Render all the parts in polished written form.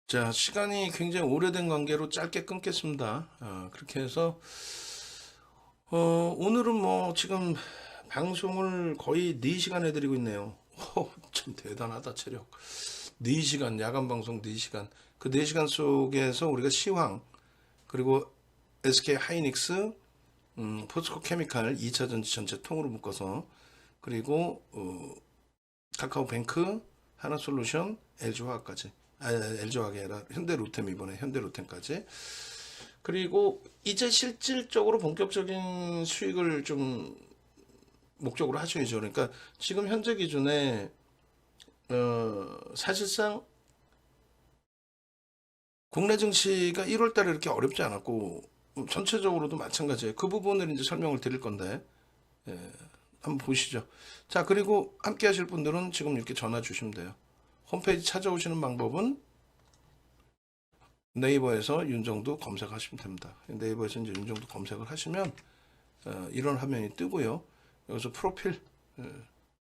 자, 시간이 굉장히 오래된 관계로 짧게 끊겠습니다. 그렇게 해서 오늘은 뭐 지금 방송을 거의 4시간 해드리고 있네요. 참 대단하다, 체력. 4시간, 야간 방송 4시간. 그 4시간 속에서 우리가 시황, 그리고 SK 하이닉스, 포스코 케미칼 2차 전지 전체 통으로 묶어서, 그리고 카카오뱅크, 하나솔루션, LG화학까지. LG화학이 아니라 현대로템, 이번에 현대로템까지. 그리고 이제 실질적으로 본격적인 수익을 좀 목적으로 하셔야죠. 그러니까 지금 현재 기준에 사실상 국내 증시가 1월 달에 이렇게 어렵지 않았고 전체적으로도 마찬가지예요. 그 부분을 이제 설명을 드릴 건데 예, 한번 보시죠. 자, 그리고 함께 하실 분들은 지금 이렇게 전화 주시면 돼요. 홈페이지 찾아오시는 방법은 네이버에서 윤정도 검색하시면 됩니다. 네이버에서 이제 윤정도 검색을 하시면 이런 화면이 뜨고요. 여기서 프로필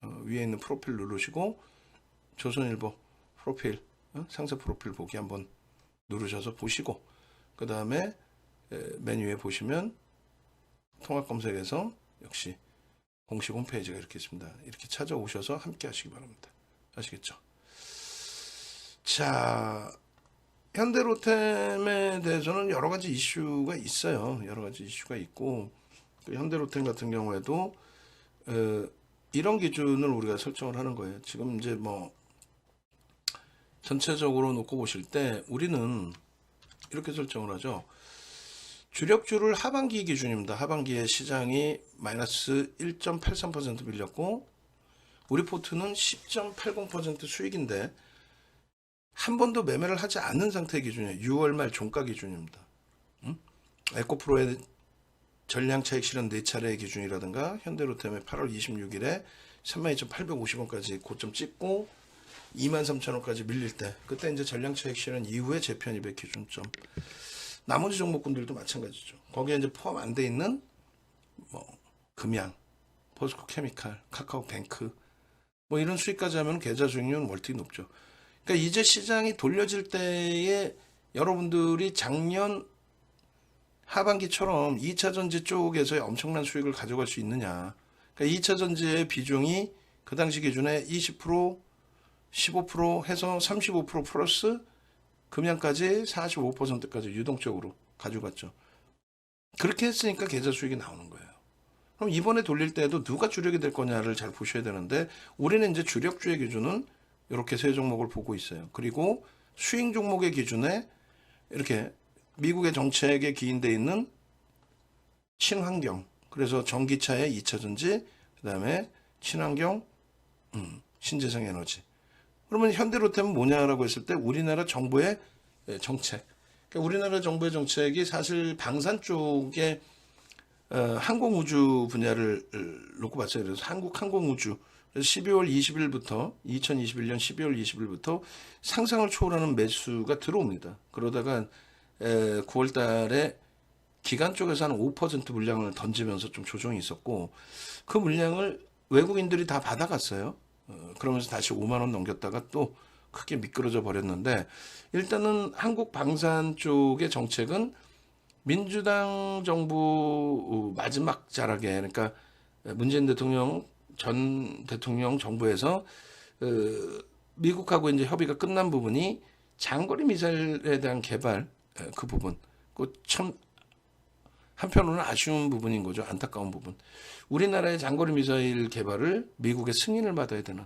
위에 있는 프로필 누르시고 조선일보 프로필 상세 프로필 보기 한번 누르셔서 보시고 그 다음에 맨 위에 보시면 통합 검색에서 역시 공식 홈페이지가 이렇게 있습니다. 이렇게 찾아오셔서 함께 하시기 바랍니다. 아시겠죠? 자, 현대로템에 대해서는 여러 가지 이슈가 있어요. 여러 가지 이슈가 있고 현대로템 같은 경우에도 이런 기준을 우리가 설정을 하는 거예요. 지금 이제 뭐 전체적으로 놓고 보실 때 우리는 이렇게 설정을 하죠. 주력주를 하반기 기준입니다. 하반기에 시장이 마이너스 1.83% 밀렸고 우리 포트는 10.80% 수익인데 한 번도 매매를 하지 않는 상태의 기준이에요. 6월 말 종가 기준입니다. 에코프로의 전량 차익 실현 4차례의 기준이라든가 현대로템의 8월 26일에 32,850원까지 고점 찍고 23,000원까지 밀릴 때 그때 이제 전량 차익 실현 이후에 재편입의 기준점. 나머지 종목군들도 마찬가지죠. 거기에 이제 포함 안 돼 있는 뭐 금양, 포스코 케미칼, 카카오뱅크 뭐 이런 수익까지 하면 계좌 수익률은 월등히 높죠. 그러니까 이제 시장이 돌려질 때에 여러분들이 작년 하반기처럼 2차 전지 쪽에서의 엄청난 수익을 가져갈 수 있느냐. 그러니까 2차 전지의 비중이 그 당시 기준에 20%, 15% 해서 35% 플러스 금양까지 45%까지 유동적으로 가져갔죠. 그렇게 했으니까 계좌 수익이 나오는 거예요. 그럼 이번에 돌릴 때도 누가 주력이 될 거냐를 잘 보셔야 되는데 우리는 이제 주력주의 기준은 이렇게 세 종목을 보고 있어요. 그리고 수익 종목의 기준에 이렇게 미국의 정책에 기인되어 있는 친환경, 그래서 전기차의 2차전지, 그 다음에 친환경, 신재생 에너지. 그러면 현대로템은 뭐냐라고 했을 때 우리나라 정부의 정책. 그러니까 우리나라 정부의 정책이 사실 방산 쪽에 항공우주 분야를 놓고 봤어요. 그래서 한국 항공우주 12월 20일부터 2021년 12월 20일부터 상상을 초월하는 매수가 들어옵니다. 그러다가 9월 달에 기관 쪽에서 한 5% 물량을 던지면서 좀 조정이 있었고 그 물량을 외국인들이 다 받아갔어요. 그러면서 다시 5만 원 넘겼다가 또 크게 미끄러져 버렸는데 일단은 한국 방산 쪽의 정책은 민주당 정부 마지막 자락에 그러니까 문재인 대통령 전 대통령 정부에서 미국하고 이제 협의가 끝난 부분이 장거리 미사일에 대한 개발 그 부분 그 참 한편으로는 아쉬운 부분인 거죠. 안타까운 부분. 우리나라의 장거리 미사일 개발을 미국의 승인을 받아야 되는.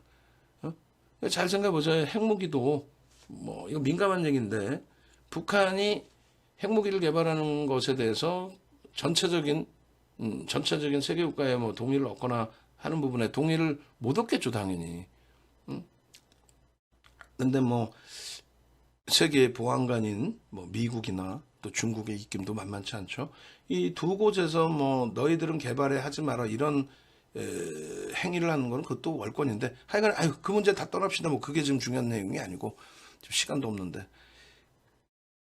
잘 생각해 보세요. 핵무기도 뭐 이거 민감한 얘기인데 북한이 핵무기를 개발하는 것에 대해서 전체적인 세계 국가의 뭐 동의를 얻거나 하는 부분에 동의를 못 얻겠죠, 당연히. 근데 뭐 세계 보안관인 뭐 미국이나 또 중국의 입김도 만만치 않죠. 이 두 곳에서 뭐 너희들은 개발해 하지 마라 이런 행위를 하는 건 그것도 월권인데 하여간 아유 그 문제 다 떠납시다. 뭐 그게 지금 중요한 내용이 아니고 지금 시간도 없는데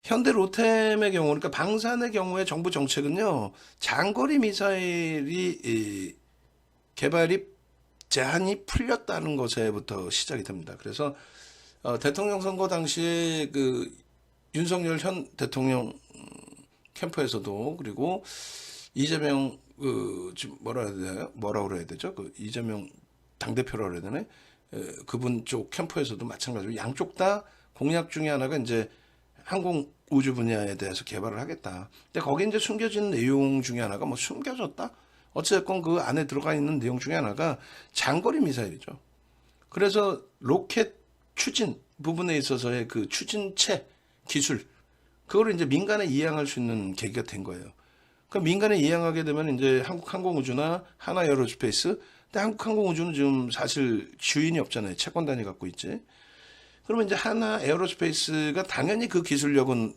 현대 로템의 경우 그러니까 방산의 경우에 정부 정책은요 장거리 미사일이 개발이 제한이 풀렸다는 것에부터 시작이 됩니다. 그래서 대통령 선거 당시에 그 윤석열 현 대통령 캠프에서도, 그리고 이재명 지금 뭐라 그래야 되죠? 그 이재명 당대표라고 그래야 되네. 그분 쪽 캠프에서도 마찬가지로 양쪽 다 공약 중에 하나가 이제 항공 우주 분야에 대해서 개발을 하겠다. 근데 거기에 이제 숨겨진 내용 중에 하나가 뭐 숨겨졌다? 어쨌건 그 안에 들어가 있는 내용 중에 하나가 장거리 미사일이죠. 그래서 로켓 추진 부분에 있어서의 그 추진체 기술, 그거를 이제 민간에 이양할 수 있는 계기가 된 거예요. 그 민간에 이양하게 되면 이제 한국항공우주나 하나에어로스페이스, 근데 한국항공우주는 지금 사실 주인이 없잖아요. 채권단이 갖고 있지. 그러면 이제 하나에어로스페이스가 당연히 그 기술력은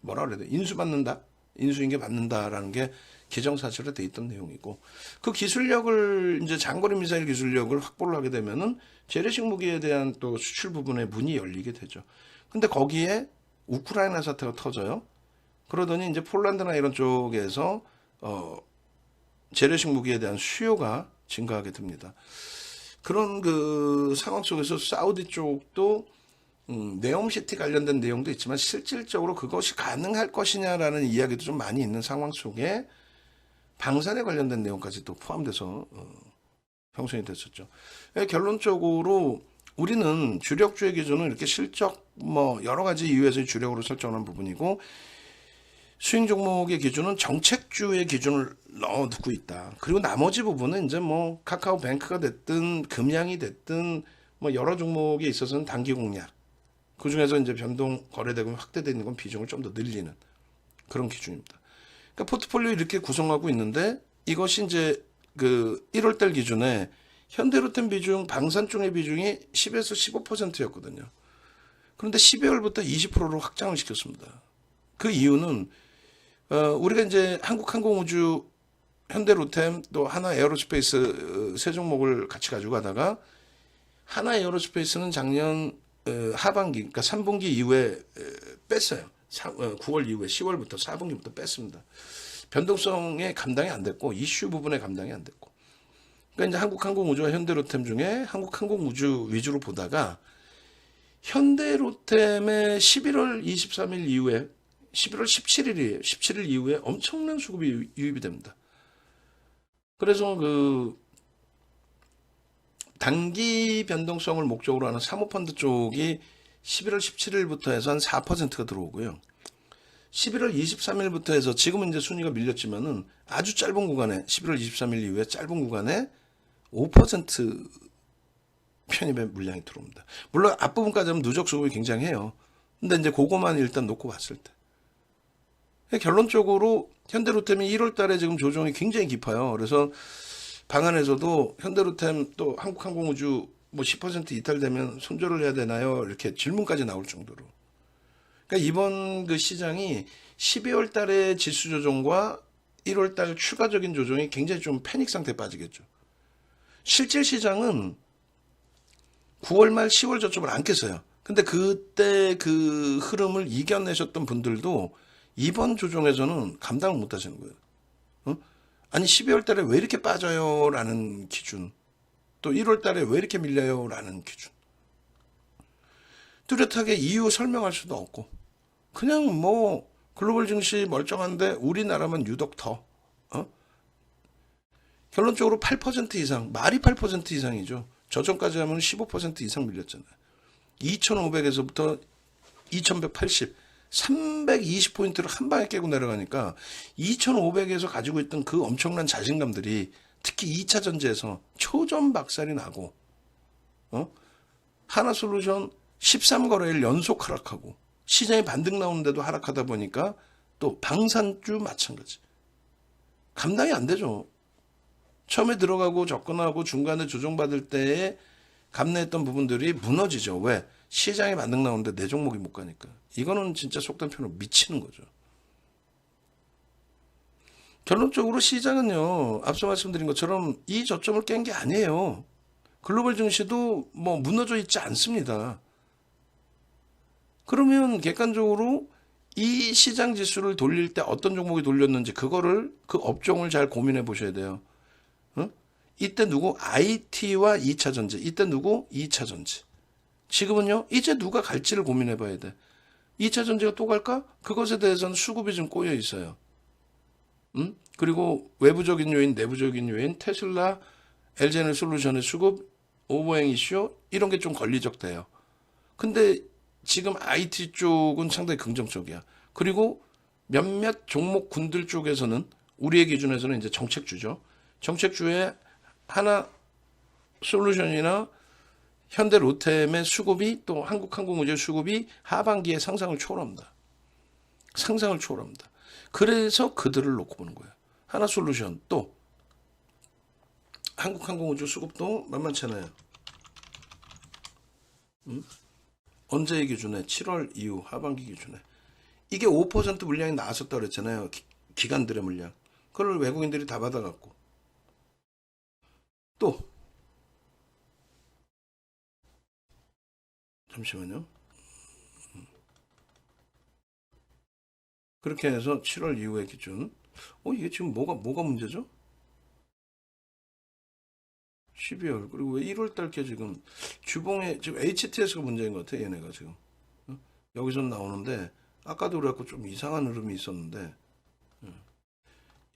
뭐라 그래야 돼? 인수받는다, 인수인계 받는다라는 게 기정사실로 돼 있던 내용이고, 그 기술력을 이제 장거리 미사일 기술력을 확보를 하게 되면은 재래식 무기에 대한 또 수출 부분에 문이 열리게 되죠. 근데 거기에 우크라이나 사태가 터져요. 그러더니 이제 폴란드나 이런 쪽에서 재래식 무기에 대한 수요가 증가하게 됩니다. 그런 그 상황 속에서 사우디 쪽도 네옴시티 관련된 내용도 있지만 실질적으로 그것이 가능할 것이냐라는 이야기도 좀 많이 있는 상황 속에 방산에 관련된 내용까지 또 포함돼서 형성이 됐었죠. 결론적으로 우리는 주력주의 기준은 이렇게 실적 뭐 여러 가지 이유에서 주력으로 설정한 부분이고, 수익 종목의 기준은 정책주의 기준을 넣어두고 있다. 그리고 나머지 부분은 이제 뭐 카카오뱅크가 됐든 금양이 됐든 뭐 여러 종목에 있어서는 단기 공략, 그 중에서 이제 변동 거래대금이 확대되는 건 비중을 좀 더 늘리는 그런 기준입니다. 그러니까 포트폴리오 이렇게 구성하고 있는데, 이것이 이제 그 1월달 기준에 현대로템 비중, 방산종의 비중이 10에서 15%였거든요. 그런데 12월부터 20%로 확장을 시켰습니다. 그 이유는 우리가 이제 한국항공우주, 현대로템, 또 하나에어로스페이스 세 종목을 같이 가지고 가다가, 하나에어로스페이스는 작년 하반기, 그러니까 3분기 이후에 뺐어요. 9월 이후에 10월부터 4분기부터 뺐습니다. 변동성에 감당이 안 됐고, 이슈 부분에 감당이 안 됐고. 그러니까 이제 한국항공우주와 현대로템 중에 한국항공우주 위주로 보다가, 현대로템의 11월 23일 이후에 11월 17일이에요. 17일 이후에 엄청난 수급이 유입이 됩니다. 그래서 그 단기 변동성을 목적으로 하는 사모펀드 쪽이 11월 17일부터 해서 한 4%가 들어오고요. 11월 23일부터 해서 지금은 이제 순위가 밀렸지만은 아주 짧은 구간에 11월 23일 이후에 짧은 구간에 5% 편입의 물량이 들어옵니다. 물론 앞부분까지 하면 누적 수급이 굉장해요. 근데 이제 그거만 일단 놓고 봤을 때. 결론적으로 현대로템이 1월 달에 지금 조정이 굉장히 깊어요. 그래서 방안에서도 현대로템 또 한국항공우주 뭐 10% 이탈되면 손절을 해야 되나요? 이렇게 질문까지 나올 정도로. 그러니까 이번 그 시장이 12월 달의 지수 조정과 1월 달 추가적인 조정이 굉장히 좀 패닉 상태에 빠지겠죠. 실질 시장은 9월 말 10월 저점을 안 깼어요. 근데 그때 그 흐름을 이겨내셨던 분들도 이번 조정에서는 감당을 못 하시는 거예요. 아니 12월 달에 왜 이렇게 빠져요? 라는 기준. 또 1월 달에 왜 이렇게 밀려요? 라는 기준. 뚜렷하게 이유 설명할 수도 없고, 그냥 뭐 글로벌 증시 멀쩡한데 우리나라만 유독 더 결론적으로 8% 이상, 말이 8% 이상이죠. 저점까지 하면 15% 이상 밀렸잖아요. 2,500에서부터 2,180, 320포인트를 한 방에 깨고 내려가니까 2,500에서 가지고 있던 그 엄청난 자신감들이 특히 2차 전지에서 초전 박살이 나고, 하나솔루션 13거래일 연속 하락하고, 시장이 반등 나오는데도 하락하다 보니까 또 방산주 마찬가지. 감당이 안 되죠. 처음에 들어가고 접근하고 중간에 조정받을 때에 감내했던 부분들이 무너지죠. 왜? 시장에 반등 나오는데 내 종목이 못 가니까. 이거는 진짜 속된 표현으로 미치는 거죠. 결론적으로 시장은요, 앞서 말씀드린 것처럼 이 저점을 깬 게 아니에요. 글로벌 증시도 뭐 무너져 있지 않습니다. 그러면 객관적으로 이 시장 지수를 돌릴 때 어떤 종목이 돌렸는지 그거를 그 업종을 잘 고민해 보셔야 돼요. 이때 누구? IT와 2차 전지. 이때 누구? 2차 전지. 지금은요, 이제 누가 갈지를 고민해 봐야 돼. 2차 전지가 또 갈까? 그것에 대해서는 수급이 좀 꼬여 있어요. 그리고 외부적인 요인, 내부적인 요인, 테슬라, LG에너솔루션의 수급, 오버행 이슈, 이런 게 좀 권리적돼요. 근데 지금 IT 쪽은 상당히 긍정적이야. 그리고 몇몇 종목군들 쪽에서는 우리의 기준에서는 이제 정책주죠. 정책주에 하나 솔루션이나 현대 로템의 수급이 또 한국항공우주 수급이 하반기에 상상을 초월합니다. 상상을 초월합니다. 그래서 그들을 놓고 보는 거예요. 하나 솔루션 또 한국항공우주 수급도 만만치 않아요. 언제의 기준에 7월 이후 하반기 기준에 이게 5% 물량이 나왔었다고 그랬잖아요. 기관들의 물량. 그걸 외국인들이 다 받아갖고 또 잠시만요. 그렇게 해서 7월 이후의 기준. 이게 지금 뭐가 문제죠? 12월 그리고 왜 1월 달께 지금 주봉에 지금 HTS가 문제인 것 같아 얘네가 지금 여기서 나오는데 아까도 그래갖고 좀 이상한 흐름이 있었는데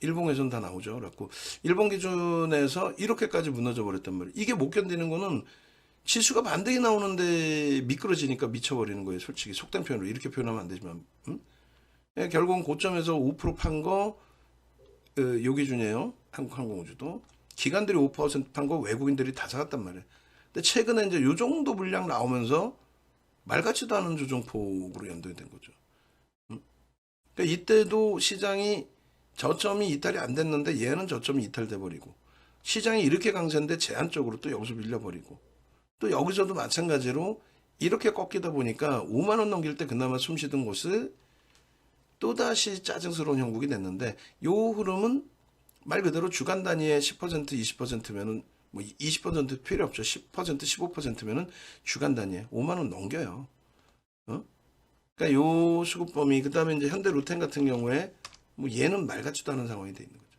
일봉에서는 다 나오죠. 그래갖고 일본 기준에서 이렇게까지 무너져 버렸단 말이에요. 이게 못 견디는 거는 지수가 반등이 나오는데 미끄러지니까 미쳐버리는 거예요. 솔직히 속된 표현으로 이렇게 표현하면 안 되지만 결국은 고점에서 5%판 거 요 기준이에요. 한국항공우주도 기관들이 5%판 거 외국인들이 다 사갔단 말이에요. 근데 최근에 이제 요 정도 물량 나오면서 말 같지도 않은 조정폭으로 연동이 된 거죠. 그러니까 이때도 시장이 저점이 이탈이 안 됐는데 얘는 저점이 이탈돼 버리고 시장이 이렇게 강세인데 제한적으로 또 여기서 밀려버리고 또 여기서도 마찬가지로 이렇게 꺾이다 보니까 5만 원 넘길 때 그나마 숨쉬던 곳을 또다시 짜증스러운 형국이 됐는데 요 흐름은 말 그대로 주간 단위에 10% 20%면은 뭐 20% 필요 없죠. 10% 15%면은 주간 단위에 5만 원 넘겨요. 그러니까 요 수급 범위 그다음에 이제 현대 로템 같은 경우에 뭐 얘는 말 같지도 않은 상황이 돼 있는 거죠.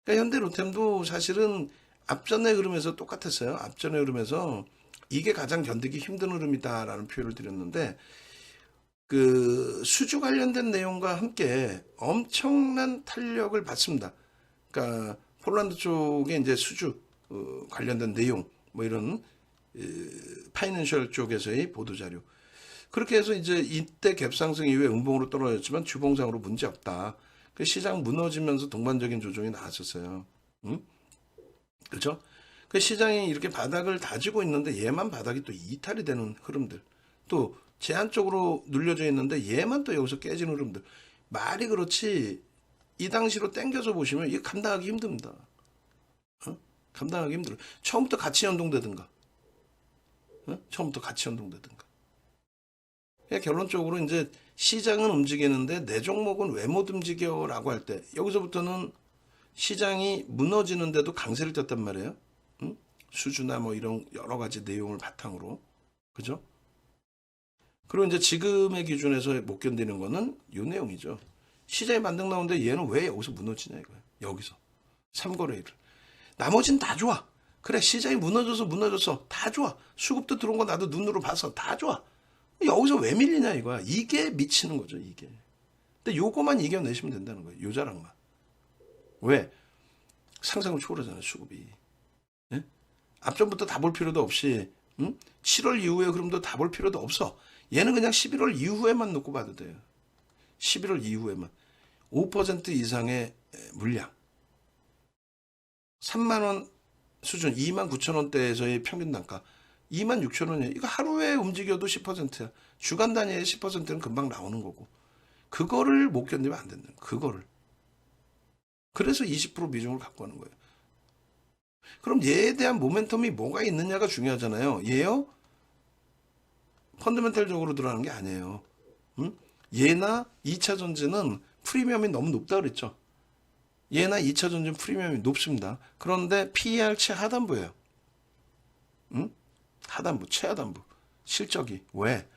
그러니까 현대 로템도 사실은 앞전의 흐름에서 똑같았어요. 앞전의 흐름에서 이게 가장 견디기 힘든 흐름이다라는 표현을 드렸는데 그 수주 관련된 내용과 함께 엄청난 탄력을 받습니다. 그러니까 폴란드 쪽에 이제 수주 관련된 내용 뭐 이런 파이낸셜 쪽에서의 보도 자료. 그렇게 해서 이제 이때 갭상승 이후에 음봉으로 떨어졌지만 주봉상으로 문제 없다. 그 시장 무너지면서 동반적인 조정이 나왔었어요. 그렇죠? 그 시장이 이렇게 바닥을 다지고 있는데 얘만 바닥이 또 이탈이 되는 흐름들. 또 제한적으로 눌려져 있는데 얘만 또 여기서 깨지는 흐름들. 말이 그렇지 이 당시로 땡겨서 보시면 이게 감당하기 힘듭니다. 감당하기 힘들어. 처음부터 같이 연동되든가. 처음부터 같이 연동되든가. 결론적으로 이제 시장은 움직이는데 내 종목은 왜 못 움직여라고 할 때 여기서부터는 시장이 무너지는데도 강세를 떴단 말이에요. 수주나 뭐 이런 여러 가지 내용을 바탕으로. 그죠? 그리고 이제 지금의 기준에서 못 견디는 거는 이 내용이죠. 시장이 만등 나오는데 얘는 왜 여기서 무너지냐 이거예요. 여기서. 3거래일을. 나머지는 다 좋아. 그래 시장이 무너져서 다 좋아. 수급도 들어온 거 나도 눈으로 봐서 다 좋아. 여기서 왜 밀리냐 이거야. 이게 미치는 거죠 이게. 근데 요거만 이겨내시면 된다는 거예요. 요 자랑만. 왜? 상상을 초월하잖아요 수급이. 예? 앞전부터 다 볼 필요도 없이 7월 이후의 흐름도 다 볼 필요도 없어. 얘는 그냥 11월 이후에만 놓고 봐도 돼요. 11월 이후에만. 5% 이상의 물량. 3만 원 수준 2만 9천 원대에서의 평균 단가 2만 6천 원이에요. 이거 하루에 움직여도 10%야. 주간 단위의 10%는 금방 나오는 거고. 그거를 못 견디면 안 된다. 그거를. 그래서 20% 비중을 갖고 하는 거예요. 그럼 얘에 대한 모멘텀이 뭐가 있느냐가 중요하잖아요. 얘요? 펀더멘탈적으로 들어가는 게 아니에요. 얘나 2차 전지는 프리미엄이 너무 높다 그랬죠. 얘나 2차 전지는 프리미엄이 높습니다. 그런데 PER 최하단부예요. 하단부, 최하단부. 실적이. 왜?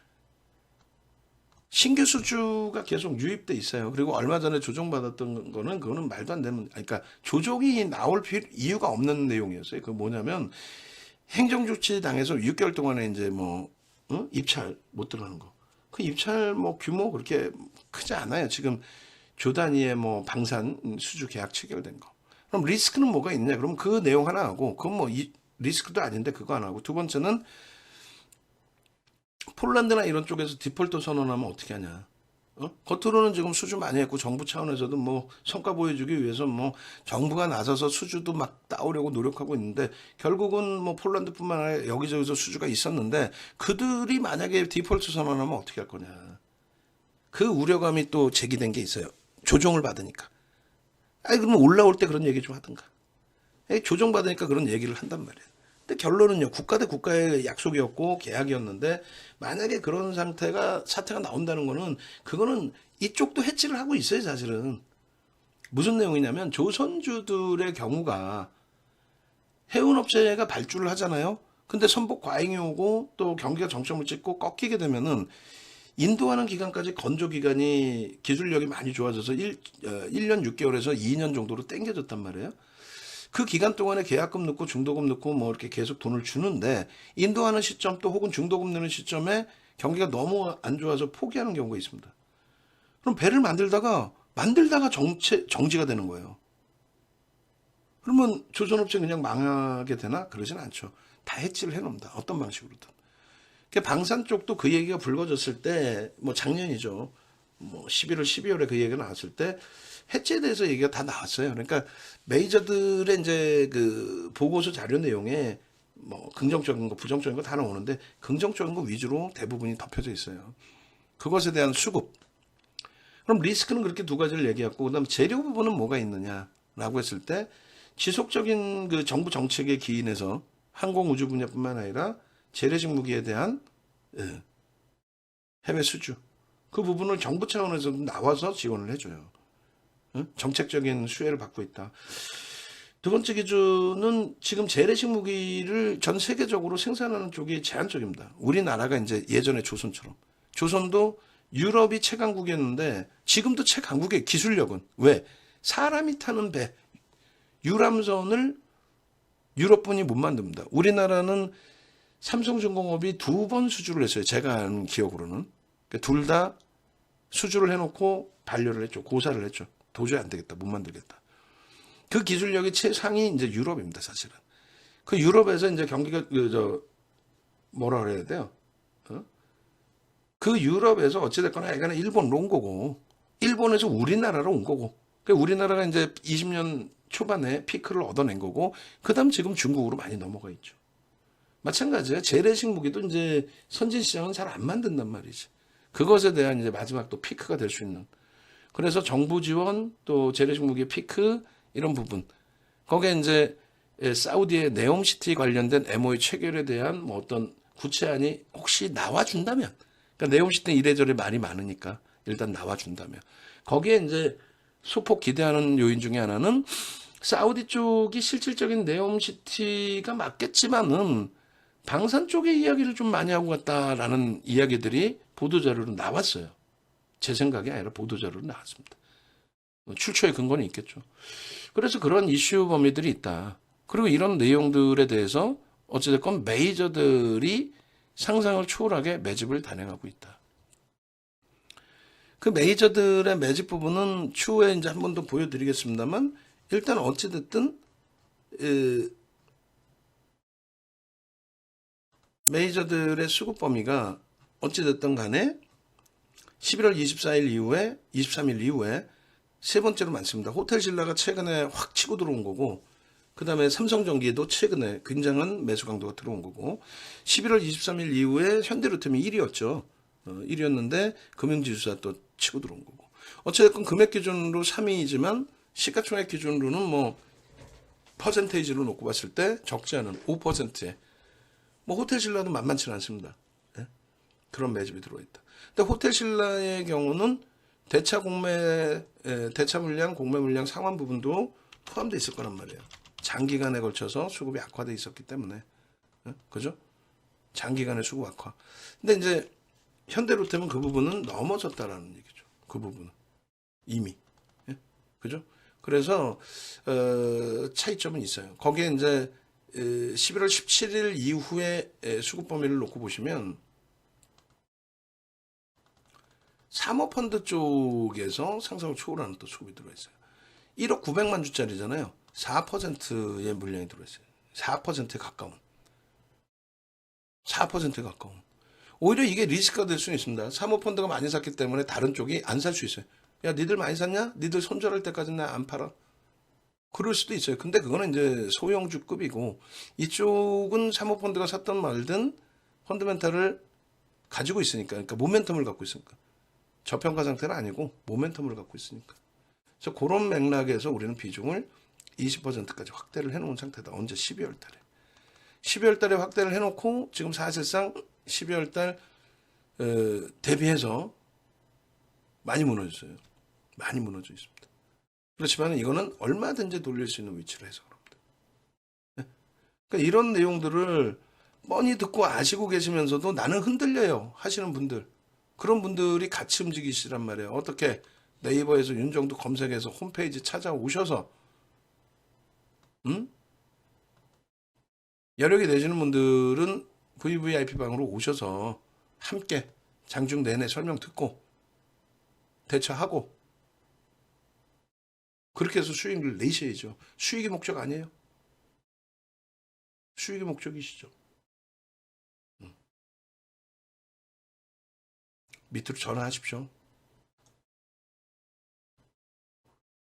신규 수주가 계속 유입돼 있어요. 그리고 얼마 전에 조정받았던 거는 그거는 말도 안 되는, 그러니까 조정이 나올 이유가 없는 내용이었어요. 그 뭐냐면 행정조치 당해서 6개월 동안에 이제 뭐 입찰 못 들어가는 거. 그 입찰 뭐 규모 그렇게 크지 않아요. 지금 조 단위의 뭐 방산 수주 계약 체결된 거. 그럼 리스크는 뭐가 있냐? 그럼 그 내용 하나 하고, 그건 뭐 리스크도 아닌데 그거 하나 하고. 두 번째는 폴란드나 이런 쪽에서 디폴트 선언하면 어떻게 하냐? 겉으로는 지금 수주 많이 했고 정부 차원에서도 뭐 성과 보여주기 위해서 뭐 정부가 나서서 수주도 막 따오려고 노력하고 있는데, 결국은 뭐 폴란드뿐만 아니라 여기저기서 수주가 있었는데 그들이 만약에 디폴트 선언하면 어떻게 할 거냐? 그 우려감이 또 제기된 게 있어요. 조정을 받으니까. 아니 그러면 올라올 때 그런 얘기 좀 하든가. 조정받으니까 그런 얘기를 한단 말이에요. 근데 결론은요, 국가 대 국가의 약속이었고 계약이었는데, 만약에 그런 사태가 나온다는 거는, 그거는 이쪽도 해치를 하고 있어요, 사실은. 무슨 내용이냐면, 조선주들의 경우가 해운업체가 발주를 하잖아요. 근데 선복 과잉이 오고 또 경기가 정점을 찍고 꺾이게 되면은, 인도하는 기간까지 건조 기간이 기술력이 많이 좋아져서 1년 6개월에서 2년 정도로 땡겨졌단 말이에요. 그 기간 동안에 계약금 넣고 중도금 넣고 뭐 이렇게 계속 돈을 주는데, 인도하는 시점 또 혹은 중도금 넣는 시점에 경기가 너무 안 좋아서 포기하는 경우가 있습니다. 그럼 배를 만들다가 정지가 되는 거예요. 그러면 조선업체 그냥 망하게 되나? 그러진 않죠. 다 해지를 해놓습니다. 어떤 방식으로든. 방산 쪽도 그 얘기가 불거졌을 때, 뭐 작년이죠. 뭐 11월, 12월에 그 얘기가 나왔을 때 해체에 대해서 얘기가 다 나왔어요. 그러니까 메이저들의 이제 그 보고서 자료 내용에 뭐 긍정적인 거, 부정적인 거 다 나오는데, 긍정적인 거 위주로 대부분이 덮여져 있어요. 그것에 대한 수급. 그럼 리스크는 그렇게 두 가지를 얘기했고, 그다음 재료 부분은 뭐가 있느냐라고 했을 때, 지속적인 그 정부 정책에 기인해서 항공 우주 분야뿐만 아니라 재래식 무기에 대한 해외 수주, 그 부분을 정부 차원에서 나와서 지원을 해줘요. 정책적인 수혜를 받고 있다. 두 번째 기준은 지금 재래식 무기를 전 세계적으로 생산하는 쪽이 제한적입니다. 우리나라가 이제 예전에 조선처럼. 조선도 유럽이 최강국이었는데 지금도 최강국의 기술력은. 왜? 사람이 타는 배, 유람선을 유럽분이 못 만듭니다. 우리나라는 삼성중공업이 2번 수주를 했어요. 제가 아는 기억으로는. 둘 다 수주를 해놓고 반려를 했죠. 고사를 했죠. 도저히 안 되겠다. 못 만들겠다. 그 기술력이 최상위 이제 유럽입니다, 사실은. 그 유럽에서 이제 경기가 뭐라 그래야 돼요? 그 유럽에서 어찌됐거나 애가는 일본으로 온 거고, 일본에서 우리나라로 온 거고, 우리나라가 이제 20년 초반에 피크를 얻어낸 거고, 그다음 지금 중국으로 많이 넘어가 있죠. 마찬가지예요. 재래식 무기도 이제 선진 시장은 잘 안 만든단 말이지. 그것에 대한 이제 마지막 또 피크가 될 수 있는. 그래서 정부 지원, 또 재래식 무기 피크, 이런 부분. 거기에 이제 사우디의 네옴시티 관련된 MOU 체결에 대한 뭐 어떤 구체안이 혹시 나와준다면, 그러니까 네옴시티는 이래저래 말이 많으니까 일단 나와준다면, 거기에 이제 소폭 기대하는 요인 중에 하나는 사우디 쪽이 실질적인 네옴시티가 맞겠지만은 방산 쪽의 이야기를 좀 많이 하고 갔다라는 이야기들이 보도자료로 나왔어요. 제 생각이 아니라 보도자료로 나왔습니다. 출처의 근거는 있겠죠. 그래서 그런 이슈 범위들이 있다. 그리고 이런 내용들에 대해서 어찌됐건 메이저들이 상상을 초월하게 매집을 단행하고 있다. 그 메이저들의 매집 부분은 추후에 이제 한 번 더 보여드리겠습니다만, 일단 어찌됐든 메이저들의 수급 범위가 어찌됐든 간에 11월 24일 이후에 23일 이후에 세 번째로 많습니다. 호텔신라가 최근에 확 치고 들어온 거고, 그 다음에 삼성전기도 최근에 굉장한 매수 강도가 들어온 거고, 11월 23일 이후에 현대로템이 1위였죠. 1위였는데 금융지수가 또 치고 들어온 거고. 어쨌든 금액 기준으로 3위이지만 시가총액 기준으로는 뭐 퍼센테이지로 놓고 봤을 때 적지 않은 5%에 뭐 호텔신라도 만만치는 않습니다. 네? 그런 매집이 들어있다. 근데 호텔신라의 경우는 대차 물량, 공매 물량 상환 부분도 포함되어 있을 거란 말이에요. 장기간에 걸쳐서 수급이 악화되어 있었기 때문에. 그죠? 장기간의 수급 악화. 근데 이제 현대로템은 그 부분은 넘어섰다라는 얘기죠. 그 부분은. 이미. 그죠? 그래서, 차이점은 있어요. 거기에 이제 11월 17일 이후에 수급 범위를 놓고 보시면 사모펀드 쪽에서 상승을 초월하는 또 수급이 들어있어요. 1억 900만 주짜리잖아요. 4%의 물량이 들어있어요. 4%에 가까운. 4%에 가까운. 오히려 이게 리스크가 될 수는 있습니다. 사모펀드가 많이 샀기 때문에 다른 쪽이 안 살 수 있어요. 야, 니들 많이 샀냐? 니들 손절할 때까지는 안 팔아. 그럴 수도 있어요. 근데 그거는 이제 소형주급이고, 이쪽은 사모펀드가 샀던 말든 펀드멘탈을 가지고 있으니까, 그러니까 모멘텀을 갖고 있으니까. 저평가 상태는 아니고 모멘텀을 갖고 있으니까. 그래서 그런 맥락에서 우리는 비중을 20%까지 확대를 해놓은 상태다. 언제? 12월 달에. 12월 달에 확대를 해놓고 지금 사실상 12월 달 대비해서 많이 무너졌어요. 많이 무너져 있습니다. 그렇지만 이거는 얼마든지 돌릴 수 있는 위치로 해서 그럽니다. 네? 그러니까 이런 내용들을 뻔히 듣고 아시고 계시면서도 나는 흔들려요 하시는 분들, 그런 분들이 같이 움직이시란 말이에요. 어떻게? 네이버에서 윤정도 검색해서 홈페이지 찾아오셔서 여력이 되시는 분들은 VVIP 방으로 오셔서 함께 장중 내내 설명 듣고 대처하고 그렇게 해서 수익을 내셔야죠. 수익이 목적 아니에요. 수익이 목적이시죠. 밑으로 전화하십시오.